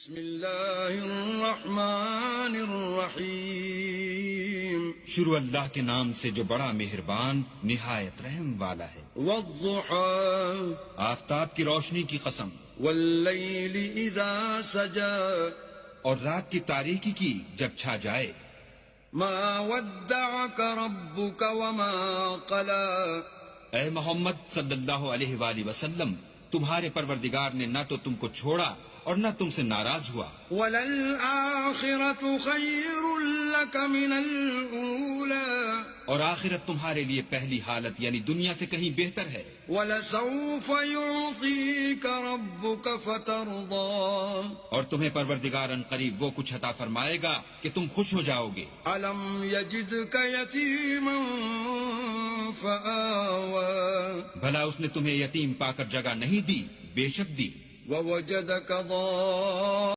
بسم اللہ الرحمن الرحیم شروع اللہ کے نام سے جو بڑا مہربان نہایت رحم والا ہے۔ والضحى آفتاب کی روشنی کی قسم، واللیل اذا سجا اور رات کی تاریکی کی جب چھا جائے۔ ما ودعك ربك وما قلى اے محمد صلی اللہ علیہ وآلہ وسلم، تمہارے پروردگار نے نہ تو تم کو چھوڑا اور نہ تم سے ناراض ہوا۔ وَلَلْآخِرَةُ خَيْرٌ لَكَ مِنَ الْأُولَى اور آخرت تمہارے لیے پہلی حالت یعنی دنیا سے کہیں بہتر ہے۔ وَلَسَوْفَ يُعْطِيكَ رَبُّكَ فَتَرْضَى اور تمہیں پروردگار ان قریب وہ کچھ عطا فرمائے گا کہ تم خوش ہو جاؤ گے۔ أَلَمْ يَجِدْكَ يَتِيمًا فَآوَى بھلا اس نے تمہیں یتیم پا کر جگہ نہیں دی؟ بے شک دی۔ وَوَجَدَكَ ضَالًّا